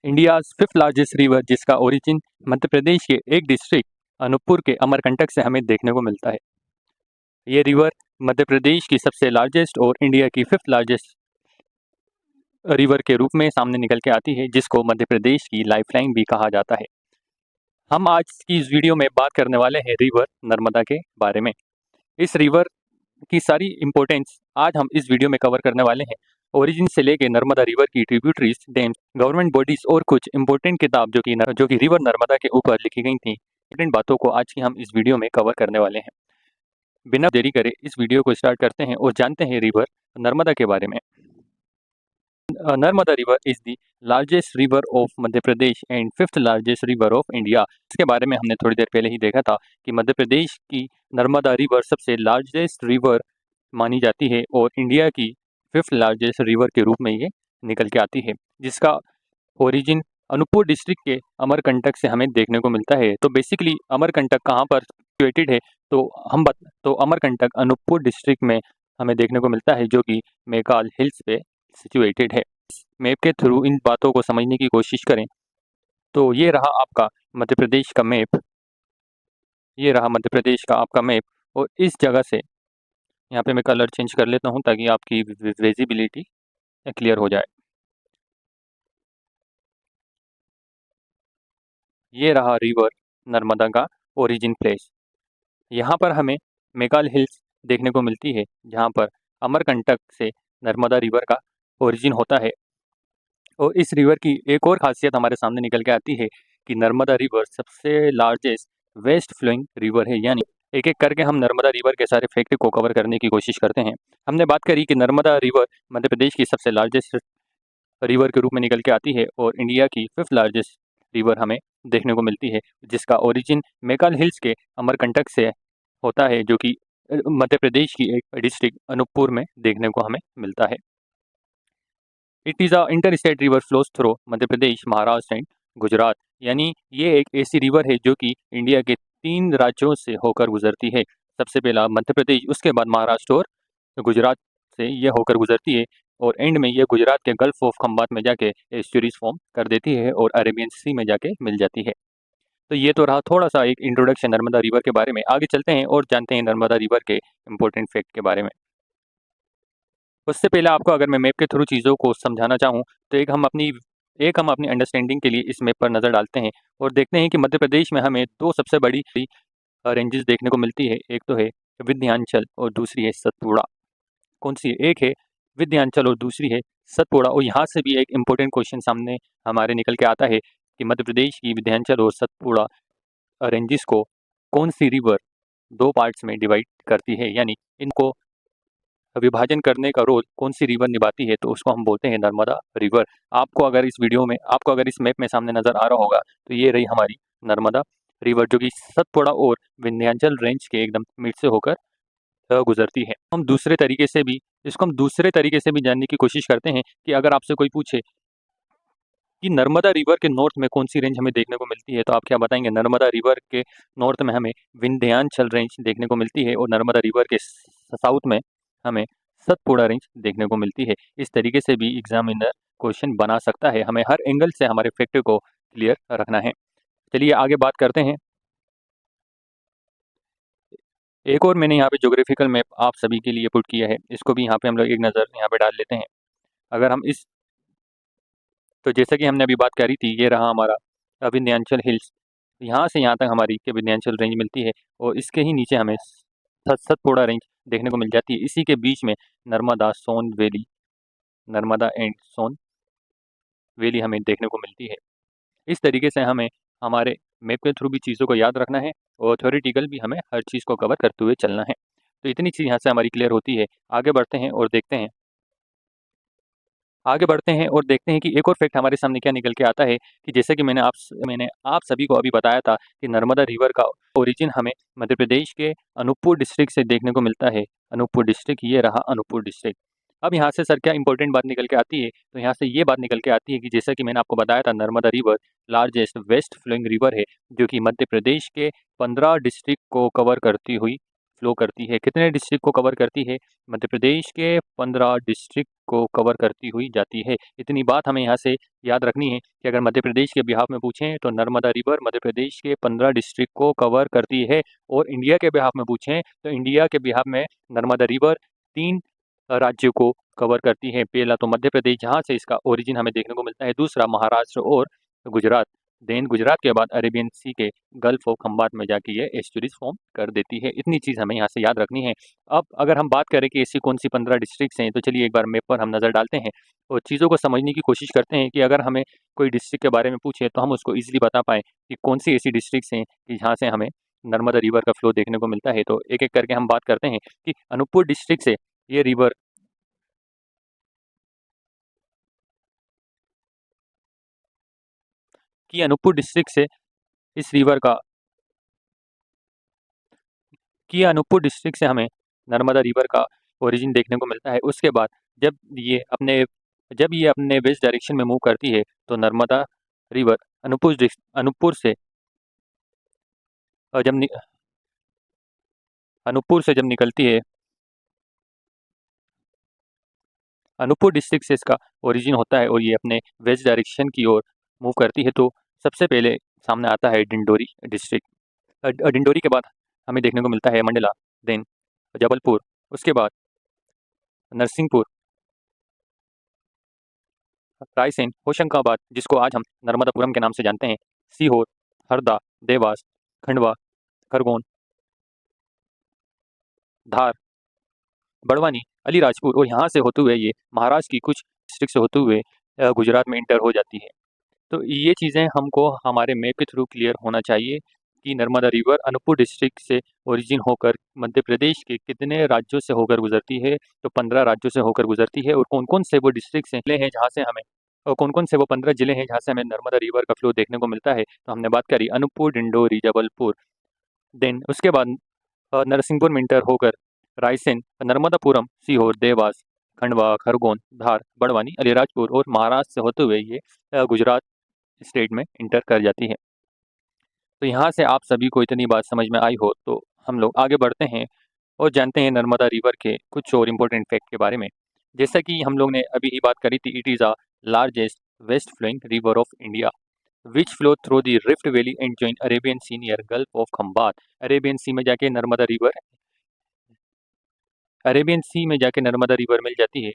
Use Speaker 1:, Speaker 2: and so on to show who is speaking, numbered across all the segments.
Speaker 1: India's fifth largest river जिसका origin Madhya Pradesh के एक डिस्ट्रिक्ट अनूपपुर के अमरकंटक से हमें देखने को मिलता है। ये रिवर मध्य प्रदेश की सबसे लार्जेस्ट और इंडिया की फिफ्थ लार्जेस्ट रिवर के रूप में सामने निकल के आती है, जिसको मध्य प्रदेश की लाइफलाइन भी कहा जाता है। हम आज की इस वीडियो में बात करने वाले हैं रिवर नर्मदा के बारे में। इस रिवर की सारी इम्पोर्टेंस आज हम इस वीडियो में कवर करने वाले हैं। ओरिजिन से लेके नर्मदा रिवर की ट्रिब्यूटरीज, डैम्स, गवर्नमेंट बॉडीज और कुछ इम्पोर्टेंट किताब जो कि रिवर नर्मदा के ऊपर लिखी गई थी। इम्पोर्टेंट बातों को आज की हम इस वीडियो में कवर करने वाले हैं। बिना देरी करे इस वीडियो को स्टार्ट करते हैं और जानते हैं रिवर नर्मदा के बारे में। Narmada river is the largest river of Madhya Pradesh and fifth largest river of India. इसके बारे में हमने थोड़ी देर पहले ही देखा था कि मध्य प्रदेश की नर्मदा रिवर सबसे लार्जेस्ट रिवर मानी जाती है और इंडिया की फिफ्थ लार्जेस्ट रिवर के रूप में ये निकल के आती है, जिसका ओरिजिन अनूपपुर डिस्ट्रिक्ट के अमरकंटक से हमें देखने को मिलता है। तो बेसिकली अमरकंटक कहाँ पर सिचुएटेड है, तो अमरकंटक अनूपपुर डिस्ट्रिक्ट में हमें देखने को मिलता है, जो कि मैकाल हिल्स पे सिचुएटेड है। मैप के थ्रू इन बातों को समझने की कोशिश करें तो ये रहा आपका मध्य प्रदेश का मैप। ये रहा मध्य प्रदेश का आपका मैप और इस जगह से यहाँ पे मैं कलर चेंज कर लेता हूँ ताकि आपकी विजिबिलिटी क्लियर हो जाए। ये रहा रिवर नर्मदा का ओरिजिन प्लेस। यहाँ पर हमें मैकाल हिल्स देखने को मिलती है, जहाँ पर अमरकंटक से नर्मदा रिवर का ओरिजिन होता है। और इस रिवर की एक और खासियत हमारे सामने निकल के आती है कि नर्मदा रिवर सबसे लार्जेस्ट वेस्ट फ्लोइंग रिवर है। यानी एक एक करके हम नर्मदा रिवर के सारे फैक्ट को कवर करने की कोशिश करते हैं। हमने बात करी कि नर्मदा रिवर मध्य प्रदेश की सबसे लार्जेस्ट रिवर के रूप में निकल के आती है और इंडिया की फिफ्थ लार्जेस्ट रिवर हमें देखने को मिलती है, जिसका ओरिजिन मैकाल हिल्स के अमरकंटक से होता है, जो कि मध्य प्रदेश की एक डिस्ट्रिक्ट अनूपपुर में देखने को हमें मिलता है। It is a inter state river flows through Madhya Pradesh, Maharashtra and Gujarat. यानी ये एक ऐसी रिवर है जो कि इंडिया के 3 राज्यों से होकर गुजरती है। सबसे पहला मध्य प्रदेश, उसके बाद महाराष्ट्र और गुजरात से ये होकर गुजरती है और एंड में ये गुजरात के गल्फ ऑफ खंबात में जाके एस्चुरीज फॉर्म कर देती है और अरेबियन सी में जाके मिल जाती है। तो ये तो रहा थोड़ा सा एक इंट्रोडक्शन नर्मदा रिवर के बारे में। आगे चलते हैं और जानते हैं नर्मदा रिवर के इम्पोर्टेंट फैक्ट के बारे में। उससे पहले आपको अगर मैं मैप के थ्रू चीज़ों को समझाना चाहूँ तो एक हम अपनी अंडरस्टैंडिंग के लिए इस मैप पर नज़र डालते हैं और देखते हैं कि मध्य प्रदेश में हमें 2 सबसे बड़ी रेंजेस देखने को मिलती है। एक तो है विंध्याचल और दूसरी है सतपुड़ा। कौन सी है? एक है विंध्याचल और दूसरी है सतपुड़ा। और यहाँ से भी एक इम्पोर्टेंट क्वेश्चन सामने हमारे निकल के आता है कि मध्य प्रदेश की विंध्याचल और सतपुड़ा रेंजेस को कौन सी रिवर 2 पार्ट्स में डिवाइड करती है, यानी इनको विभाजन करने का रोल कौन सी रिवर निभाती है, तो उसको हम बोलते हैं नर्मदा रिवर। आपको अगर इस मैप में सामने नज़र आ रहा होगा तो ये रही हमारी नर्मदा रिवर, जो कि सतपुड़ा और विंध्याचल रेंज के एकदम मिड से होकर गुजरती है। इसको हम दूसरे तरीके से भी जानने की कोशिश करते हैं कि अगर आपसे कोई पूछे कि नर्मदा रिवर के नॉर्थ में कौन सी रेंज हमें देखने को मिलती है, तो आप क्या बताएंगे? नर्मदा रिवर के नॉर्थ में हमें विंध्याचल रेंज देखने को मिलती है और नर्मदा रिवर के साउथ में हमें सतपुड़ा रेंज देखने को मिलती है। इस तरीके से भी एग्जामिनर क्वेश्चन बना सकता है। हमें हर एंगल से हमारे फैक्ट को क्लियर रखना है। चलिए आगे बात करते हैं। एक और मैंने यहाँ पे ज्योग्राफिकल मैप आप सभी के लिए पुट किया है, इसको भी यहाँ पे हम लोग एक नज़र यहाँ पे डाल लेते हैं। अगर हम इस तो जैसा कि हमने अभी बात करी थी, ये रहा हमारा विंध्याचल हिल्स। यहाँ से यहाँ तक हमारी के विंध्याचल रेंज मिलती है और इसके ही नीचे हमें सतपुड़ा रेंज देखने को मिल जाती है। इसी के बीच में नर्मदा एंड सोन वैली हमें देखने को मिलती है। इस तरीके से हमें हमारे मैप के थ्रू भी चीज़ों को याद रखना है और थ्योरेटिकल भी हमें हर चीज़ को कवर करते हुए चलना है। तो इतनी चीज़ यहाँ से हमारी क्लियर होती है। आगे बढ़ते हैं और देखते हैं कि एक और फैक्ट हमारे सामने क्या निकल के आता है कि जैसे कि मैंने आप सभी को अभी बताया था कि नर्मदा रिवर का ओरिजिन हमें मध्य प्रदेश के अनूपपुर डिस्ट्रिक्ट से देखने को मिलता है। अनूपपुर डिस्ट्रिक्ट, ये रहा अनूपपुर डिस्ट्रिक्ट। अब यहाँ से सर क्या इंपॉर्टेंट बात निकल के आती है, तो यहाँ से ये बात निकल के आती है कि जैसा कि मैंने आपको बताया था, Narmada river largest west flowing river है, जो कि मध्य प्रदेश के 15 डिस्ट्रिक्ट को कवर करती हुई फ्लो करती है। कितने डिस्ट्रिक्ट को कवर करती है? मध्य प्रदेश के 15 डिस्ट्रिक्ट को कवर करती हुई जाती है। इतनी बात हमें यहाँ से याद रखनी है कि अगर मध्य प्रदेश के बिहाफ में पूछें तो नर्मदा रिवर मध्य प्रदेश के 15 डिस्ट्रिक्ट को कवर करती है, और इंडिया के बिहाफ में पूछें तो इंडिया के बिहाफ में नर्मदा रिवर 3 राज्यों को कवर करती है। पहला तो मध्य प्रदेश, जहाँ से इसका ओरिजिन हमें देखने को मिलता है। दूसरा महाराष्ट्र और गुजरात। देन गुजरात के बाद अरेबियन सी के गल्फ ऑफ खंबात में जाके ये एस्चुरीज फॉर्म कर देती है। इतनी चीज़ हमें यहाँ से याद रखनी है। अब अगर हम बात करें कि ऐसी कौन सी 15 डिस्ट्रिक्ट्स हैं, तो चलिए एक बार मैप पर हम नज़र डालते हैं और चीज़ों को समझने की कोशिश करते हैं कि अगर हमें कोई डिस्ट्रिक्ट के बारे में पूछे तो हम उसको ईजिली बता पाएँ कि कौन सी ऐसी डिस्ट्रिक्ट्स हैं कि जहाँ से हमें नर्मदा रिवर का फ्लो देखने को मिलता है। तो एक एक करके हम बात करते हैं कि अनूपपुर डिस्ट्रिक्ट से ये रिवर अनूपपुर डिस्ट्रिक्ट से इस रिवर का अनूपपुर डिस्ट्रिक्ट से हमें नर्मदा रिवर का ओरिजिन देखने को मिलता है। उसके बाद जब ये अपने वेस्ट डायरेक्शन में मूव करती है तो नर्मदा रिवर अनूपपुर से जब अनूपपुर से जब निकलती है, अनूपपुर डिस्ट्रिक्ट से इसका ओरिजिन होता है और ये अपने वेस्ट डायरेक्शन की ओर मूव करती है। तो सबसे पहले सामने आता है डिंडोरी डिस्ट्रिक्ट। डिंडोरी के बाद हमें देखने को मिलता है मंडला, देन जबलपुर, उसके बाद नरसिंहपुर, रायसेन, होशंगाबाद, जिसको आज हम नर्मदापुरम के नाम से जानते हैं, सीहोर, हरदा, देवास, खंडवा, खरगोन, धार, बड़वानी, अलीराजपुर, और यहाँ से होते हुए ये महाराष्ट्र की कुछ डिस्ट्रिक्ट से होते हुए गुजरात में इंटर हो जाती है। तो ये चीज़ें हमको हमारे मैप के थ्रू क्लियर होना चाहिए कि नर्मदा रिवर अनूपपुर डिस्ट्रिक्ट से ओरिजिन होकर मध्य प्रदेश के कितने राज्यों से होकर गुजरती है। तो 15 राज्यों से होकर गुजरती है, और कौन कौन से वो डिस्ट्रिक्ट हैं जहाँ से हमें, और कौन कौन से वो 15 जिले हैं जहाँ से हमें नर्मदा रिवर का फ्लो देखने को मिलता है। तो हमने बात करी अनूपपुर, डिंडोरी, जबलपुर, देन उसके बाद नरसिंहपुर में इंटर होकर रायसेन, नर्मदापुरम, सीहोर, देवास, खंडवा, खरगोन, धार, बड़वानी, अलीराजपुर, और महाराष्ट्र से होते हुए ये गुजरात स्टेट में इंटर कर जाती है। तो यहाँ से आप सभी को इतनी बात समझ में आई हो तो हम लोग आगे बढ़ते हैं और जानते हैं नर्मदा रिवर के कुछ और इम्पोर्टेंट फैक्ट के बारे में। जैसा कि हम लोग ने अभी ही बात करी थी, it is a largest west flowing river of India which flow through the rift valley and join Arabian sea near gulf of Khambhat. Arabian sea में जाके नर्मदा रिवर मिल जाती है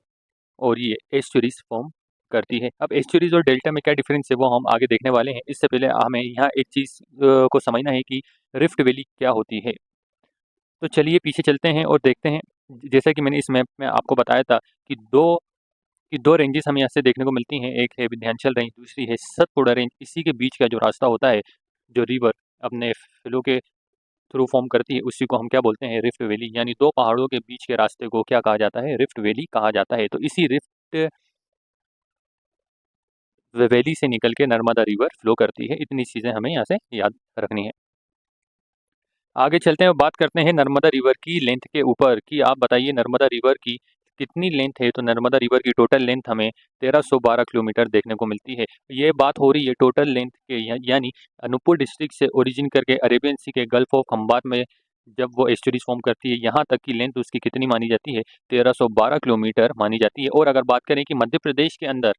Speaker 1: और ये एस्चुरीज फॉर्म करती है। अब एस्चुरीज और डेल्टा में क्या डिफरेंस है वो हम आगे देखने वाले हैं। इससे पहले हमें यहाँ एक चीज़ को समझना है कि रिफ्ट वैली क्या होती है। तो चलिए पीछे चलते हैं और देखते हैं। जैसा कि मैंने इस मैप में आपको बताया था कि दो रेंजेस हमें यहाँ से देखने को मिलती हैं, एक है विंध्याचल रेंज, दूसरी है सतपुड़ा रेंज। इसी के बीच का जो रास्ता होता है, जो रिवर अपने फ्लो के थ्रू फॉर्म करती है, उसी को हम क्या बोलते हैं, रिफ्ट वैली। यानी दो पहाड़ों के बीच के रास्ते को क्या कहा जाता है, रिफ्ट वैली कहा जाता है। तो इसी रिफ्ट वैली से निकल के नर्मदा रिवर फ्लो करती है। इतनी चीज़ें हमें यहाँ से याद रखनी है। आगे चलते हैं और बात करते हैं नर्मदा रिवर की लेंथ के ऊपर कि आप बताइए नर्मदा रिवर की कितनी लेंथ है। तो नर्मदा रिवर की टोटल लेंथ हमें 1312 किलोमीटर देखने को मिलती है। ये बात हो रही है टोटल लेंथ के, यानी अनूपपुर डिस्ट्रिक्ट से ओरिजिन करके अरेबियन सी के गल्फ ऑफ खंबात में जब वो एस्चुरीज फॉर्म करती है, यहाँ तक की लेंथ उसकी कितनी मानी जाती है, 1312 किलोमीटर मानी जाती है। और अगर बात करें कि मध्य प्रदेश के अंदर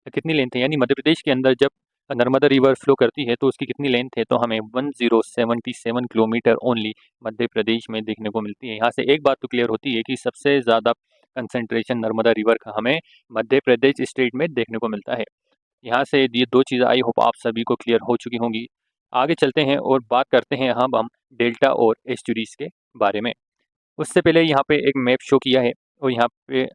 Speaker 1: कितनी लेंथ है, यानी मध्य प्रदेश के अंदर जब नर्मदा रिवर फ्लो करती है तो उसकी कितनी लेंथ है, तो हमें 1077 किलोमीटर ओनली मध्य प्रदेश में देखने को मिलती है। यहाँ से एक बात तो क्लियर होती है कि सबसे ज़्यादा कंसंट्रेशन नर्मदा रिवर का हमें मध्य प्रदेश स्टेट में देखने को मिलता है। यहाँ से ये दो चीज़ें आई होप आप सभी को क्लियर हो चुकी होंगी। आगे चलते हैं और बात करते हैं हम डेल्टा और एस्चुरीज के बारे में। उससे पहले यहाँ पे एक मैप शो किया है और यहाँ पे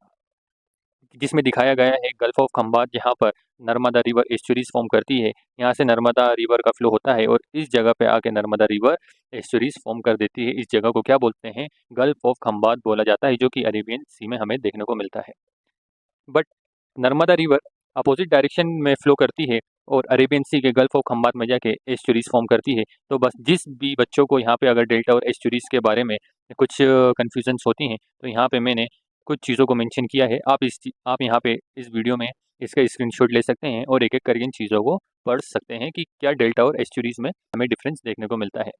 Speaker 1: जिसमें दिखाया गया है गल्फ ऑफ खंबात, जहाँ पर नर्मदा रिवर एस्चुरीज फॉर्म करती है। यहाँ से नर्मदा रिवर का फ्लो होता है और इस जगह पे आके नर्मदा रिवर एस्चुरीज फॉर्म कर देती है। इस जगह को क्या बोलते हैं, गल्फ ऑफ खंबात बोला जाता है, जो कि अरेबियन सी में हमें देखने को मिलता है। But Narmada river opposite direction में फ्लो करती है और अरेबियन सी के गल्फ ऑफ खंबात में जाके एस्चुरीज फॉर्म करती है। तो बस जिस भी बच्चों को यहाँ पे अगर डेल्टा और एस्चुरीज के बारे में कुछ कन्फ्यूजन्स होती हैं, तो यहाँ पे मैंने कुछ चीज़ों को मेंशन किया है। आप यहाँ पे इस वीडियो में इसका स्क्रीनशॉट ले सकते हैं और एक एक करके इन चीज़ों को पढ़ सकते हैं कि क्या डेल्टा और एस्चुरीज में हमें डिफरेंस देखने को मिलता है।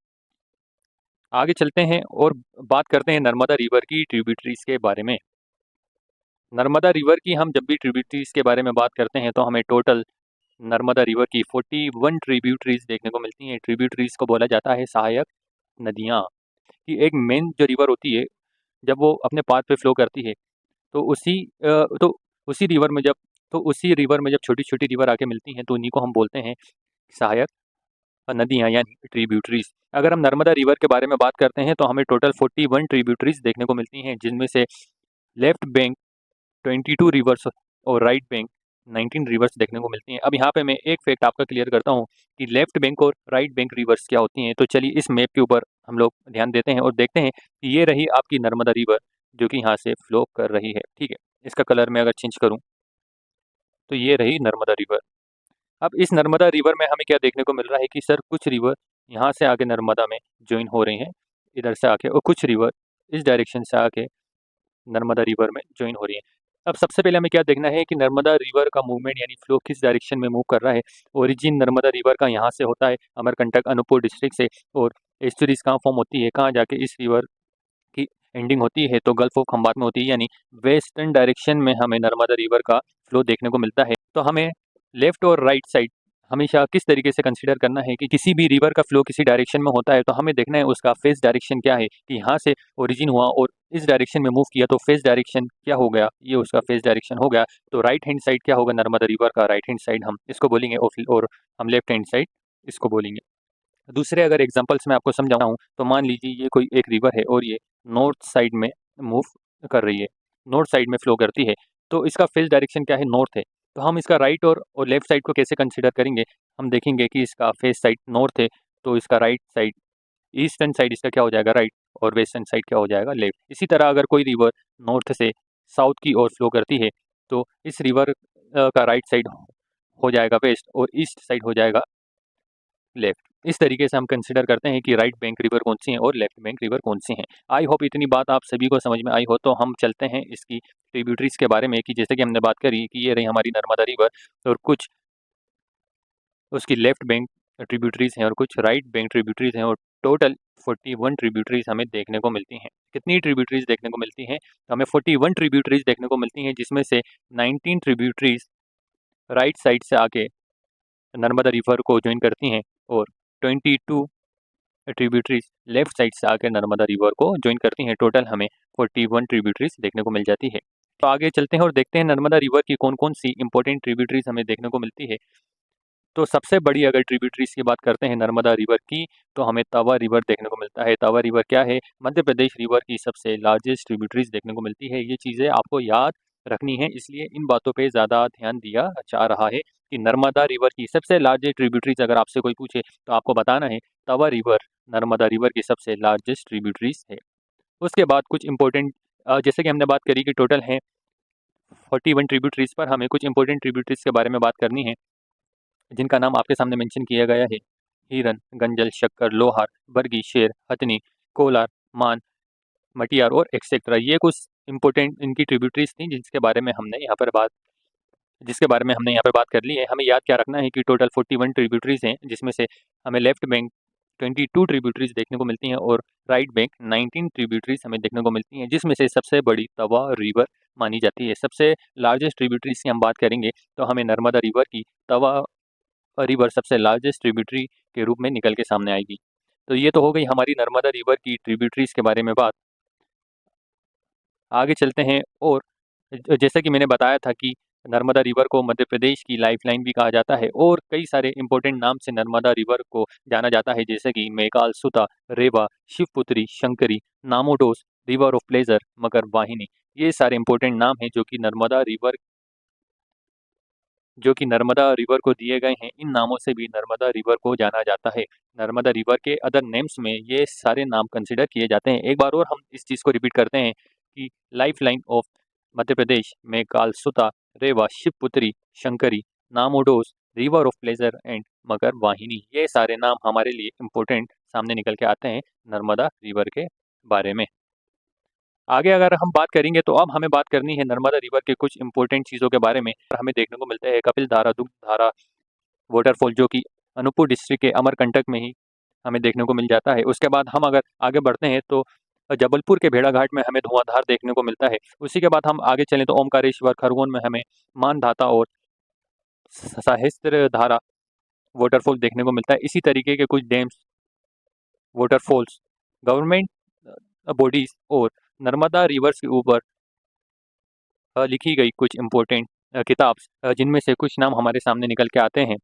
Speaker 1: आगे चलते हैं और बात करते हैं नर्मदा रिवर की ट्रिब्यूटरीज के बारे में। नर्मदा रिवर की हम जब भी ट्रिब्यूटरीज के बारे में बात करते हैं तो हमें टोटल नर्मदा रिवर की 41 ट्रिब्यूटरीज देखने को मिलती हैं। ट्रिब्यूटरीज को बोला जाता है सहायक नदियाँ। कि एक मेन जो रिवर होती है जब वो अपने पाथ पे फ्लो करती है तो उसी रिवर में जब छोटी छोटी रिवर आके मिलती हैं तो उन्हीं को हम बोलते हैं सहायक नदियाँ यानी ट्रिब्यूटरीज। अगर हम नर्मदा रिवर के बारे में बात करते हैं तो हमें टोटल 41 ट्रिब्यूटरीज देखने को मिलती हैं, जिनमें से लेफ्ट बैंक 22 रिवर्स और राइट बैंक 19 रिवर्स देखने को मिलती हैं। अब यहाँ पे मैं एक फैक्ट आपका क्लियर करता हूँ कि लेफ्ट बैंक और राइट बैंक रिवर्स क्या होती हैं। तो चलिए इस मैप के ऊपर हम लोग ध्यान देते हैं और देखते हैं कि ये रही आपकी नर्मदा रिवर जो कि यहाँ से फ्लो कर रही है। ठीक है, इसका कलर मैं अगर चेंज करूँ तो ये रही नर्मदा रिवर। अब इस नर्मदा रिवर में हमें क्या देखने को मिल रहा है कि सर कुछ रिवर यहाँ से आके नर्मदा में ज्वाइन हो रही हैं इधर से आके, और कुछ रिवर इस डायरेक्शन से आके नर्मदा रिवर में ज्वाइन हो रही है। अब सबसे पहले हमें क्या देखना है कि नर्मदा रिवर का मूवमेंट यानी फ्लो किस डायरेक्शन में मूव कर रहा है। ओरिजिन नर्मदा रिवर का यहाँ से होता है अमरकंटक अनूपपुर डिस्ट्रिक्ट से, और एस्चुरीज कहाँ फॉर्म होती है, कहाँ जाके इस रिवर की एंडिंग होती है तो गल्फ ऑफ खंबात में होती है, यानी वेस्टर्न डायरेक्शन में हमें नर्मदा रिवर का फ्लो देखने को मिलता है। तो हमें लेफ्ट और राइट साइड हमेशा किस तरीके से कंसीडर करना है कि किसी भी रिवर का फ्लो किसी डायरेक्शन में होता है तो हमें देखना है उसका फेस डायरेक्शन क्या है, कि यहाँ से ओरिजिन हुआ और इस डायरेक्शन में मूव किया तो फेस डायरेक्शन क्या हो गया, ये उसका फेस डायरेक्शन हो गया। तो राइट हैंड साइड क्या होगा नर्मदा रिवर का, राइट हैंड साइड हम इसको बोलेंगे और हम लेफ्ट हैंड साइड इसको बोलेंगे। दूसरे अगर एग्जांपल्स मैं आपको समझाऊं तो मान लीजिए ये कोई एक रिवर है और ये नॉर्थ साइड में मूव कर रही है, नॉर्थ साइड में फ्लो करती है, तो इसका फेस डायरेक्शन क्या है, नॉर्थ है। तो हम इसका राइट और लेफ्ट साइड को कैसे कंसिडर करेंगे, हम देखेंगे कि इसका फेस साइड नॉर्थ है तो इसका राइट साइड, ईस्टर्न साइड इसका क्या हो जाएगा राइट, और वेस्टर्न साइड क्या हो जाएगा लेफ्ट। इसी तरह अगर कोई रिवर नॉर्थ से साउथ की ओर फ्लो करती है तो इस रिवर का राइट साइड हो जाएगा वेस्ट और ईस्ट साइड हो जाएगा लेफ्ट। इस तरीके से हम कंसिडर करते हैं कि राइट बैंक रिवर कौन सी है और लेफ्ट बैंक रिवर कौन सी है। आई होप इतनी बात आप सभी को समझ में आई हो। तो हम चलते हैं इसकी ट्रिब्यूटरीज के बारे में, कि जैसे कि हमने बात करी कि ये रही हमारी नर्मदा रिवर और कुछ उसकी लेफ्ट बैंक ट्रिब्यूटरीज हैं और कुछ राइट बैंक ट्रिब्यूटरीज हैं, और टोटल 41 ट्रिब्यूटरीज हमें देखने को मिलती हैं। कितनी ट्रिब्यूटरीज देखने को मिलती हैं, तो हमें 41 ट्रिब्यूटरीज देखने को मिलती हैं, जिसमें से 19 ट्रिब्यूटरीज राइट साइड से आके नर्मदा रिवर को ज्वाइन करती हैं और 22 ट्रिब्यूटरीज लेफ्ट साइड से आकर नर्मदा रिवर को ज्वाइन करती हैं। टोटल हमें 41 ट्रिब्यूटरीज देखने को मिल जाती है। तो आगे चलते हैं और देखते हैं नर्मदा रिवर की कौन कौन सी इंपॉर्टेंट ट्रिब्यूटरीज हमें देखने को मिलती है। तो सबसे बड़ी अगर ट्रिब्यूटरीज की बात करते हैं नर्मदा रिवर की तो हमें तवा रिवर देखने को मिलता है। तवा रिवर क्या है, मध्य प्रदेश रिवर की सबसे लार्जेस्ट ट्रिब्यूटरीज देखने को मिलती है। ये चीज़ें आपको याद रखनी है, इसलिए इन बातों पे ज़्यादा ध्यान दिया जा रहा है कि नर्मदा रिवर की सबसे लार्जेस्ट ट्रिब्यूटरीज अगर आपसे कोई पूछे तो आपको बताना है तवा रिवर नर्मदा रिवर की सबसे लार्जेस्ट ट्रिब्यूटरीज है। उसके बाद कुछ इंपॉर्टेंट जैसे कि हमने बात करी कि टोटल है 41 ट्रिब्यूटरीज, पर हमें कुछ इंपॉर्टेंट ट्रिब्यूटरीज के बारे में बात करनी है जिनका नाम आपके सामने मेंशन किया गया है। हिरन, गंजल, शक्कर, लोहार, बरगी, शेर, हथनी, कोलार, मान, मटियार और एक्सेट्रा। ये कुछ इंपॉर्टेंट इनकी ट्रिब्यूटरीज थी जिसके बारे में हमने यहाँ पर बात कर ली है। हमें याद क्या रखना है कि टोटल 41 ट्रिब्यूटरीज हैं, जिसमें से हमें लेफ्ट बैंक 22 ट्रिब्यूटरीज देखने को मिलती हैं और राइट बैंक 19 ट्रिब्यूटरीज हमें देखने को मिलती हैं, जिसमें से सबसे बड़ी तवा रिवर मानी जाती है। सबसे लार्जेस्ट ट्रिब्यूटरीज की हम बात करेंगे तो हमें नर्मदा रिवर की तवा रिवर सबसे लार्जेस्ट ट्रिब्यूटरी के रूप में निकल के सामने आएगी। तो ये तो हो गई हमारी नर्मदा रिवर की ट्रिब्यूटरीज के बारे में बात। आगे चलते हैं और जैसा कि मैंने बताया था कि नर्मदा रिवर को मध्य प्रदेश की लाइफलाइन भी कहा जाता है और कई सारे इंपॉर्टेंट नाम से नर्मदा रिवर को जाना जाता है, जैसे कि मेकाल सुता, रेवा, Shivputri, Shankari, Namodos, river of pleasure, मगर वाहिनी। ये सारे इंपॉर्टेंट नाम हैं जो कि नर्मदा रिवर को दिए गए हैं। इन नामों से भी नर्मदा रिवर को जाना जाता है। नर्मदा रिवर के अदर नेम्स में ये सारे नाम कंसिडर किए जाते हैं। एक बार और हम इस चीज़ को रिपीट करते हैं कि life line of Madhya Pradesh में Kalsuta, Reva, Shivputri, Shankari, Namodos, river of pleasure and मगर वाहिनी। ये सारे नाम हमारे लिए इम्पोर्टेंट सामने निकल के आते हैं नर्मदा रिवर के बारे में। आगे अगर हम बात करेंगे तो अब हमें बात करनी है नर्मदा रिवर के कुछ इंपॉर्टेंट चीज़ों के बारे में। हमें देखने को मिलता है कपिल धारा, दुग्ध धारा वाटरफॉल, जो कि अनूपपुर डिस्ट्रिक्ट के अमरकंटक में ही हमें देखने को मिल जाता है। उसके बाद हम अगर आगे बढ़ते हैं तो जबलपुर के भेड़ाघाट में हमें धुआंधार देखने को मिलता है। उसी के बाद हम आगे चलें तो ओमकारेश्वर खरगोन में हमें मानधाता और सहस्त्रधारा वाटरफॉल देखने को मिलता है। इसी तरीके के कुछ डैम्स, वाटरफॉल्स, गवर्नमेंट बॉडीज और नर्मदा रिवर्स के ऊपर लिखी गई कुछ इम्पोर्टेंट किताब, जिनमें से कुछ नाम हमारे सामने निकल के आते हैं।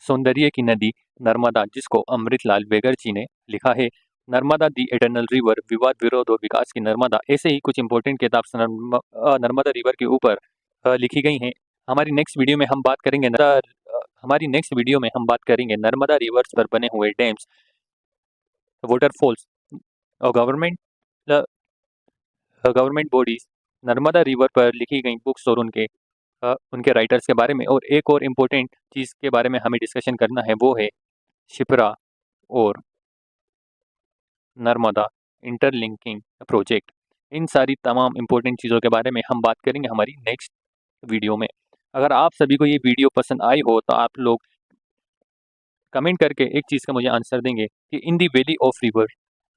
Speaker 1: सौंदर्य की नदी नर्मदा, जिसको अमृतलाल वेगर जी ने लिखा है। नर्मदा दी एटर्नल रिवर, विवाद विरोध और विकास की नर्मदा। ऐसे ही कुछ इम्पोर्टेंट किताब नर्मदा रिवर के ऊपर लिखी गई हैं। हमारी नेक्स्ट वीडियो में हम बात करेंगे नर्मदा रिवर्स पर बने हुए डैम्स, वाटरफॉल्स और गवर्नमेंट बॉडीज, नर्मदा रिवर पर लिखी गई बुक्स और उनके राइटर्स के बारे में। और एक और इम्पोर्टेंट चीज़ के बारे में हमें डिस्कशन करना है, वो है शिप्रा और नर्मदा इंटरलिंकिंग प्रोजेक्ट। इन सारी तमाम इम्पोर्टेंट चीज़ों के बारे में हम बात करेंगे हमारी नेक्स्ट वीडियो में। अगर आप सभी को ये वीडियो पसंद आई हो तो आप लोग कमेंट करके एक चीज़ का मुझे आंसर देंगे कि इन दी वैली ऑफ रिवर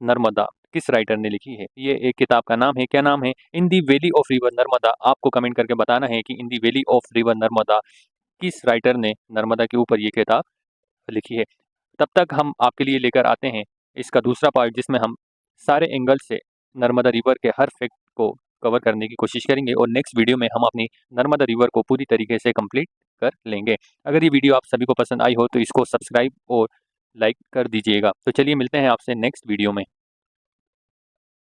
Speaker 1: नर्मदा किस राइटर ने लिखी है। ये एक किताब का नाम है, क्या नाम है? इन दी वैली ऑफ रिवर नर्मदा। आपको कमेंट करके बताना है कि इन दी वैली ऑफ रिवर नर्मदा किस राइटर ने नर्मदा के ऊपर ये किताब लिखी है। तब तक हम आपके लिए लेकर आते हैं इसका दूसरा पार्ट, जिसमें हम सारे एंगल से नर्मदा रिवर के हर फैक्ट को कवर करने की कोशिश करेंगे और नेक्स्ट वीडियो में हम अपनी नर्मदा रिवर को पूरी तरीके से कंप्लीट कर लेंगे। अगर ये वीडियो आप सभी को पसंद आई हो तो इसको सब्सक्राइब और लाइक कर दीजिएगा। तो चलिए मिलते हैं आपसे नेक्स्ट वीडियो में।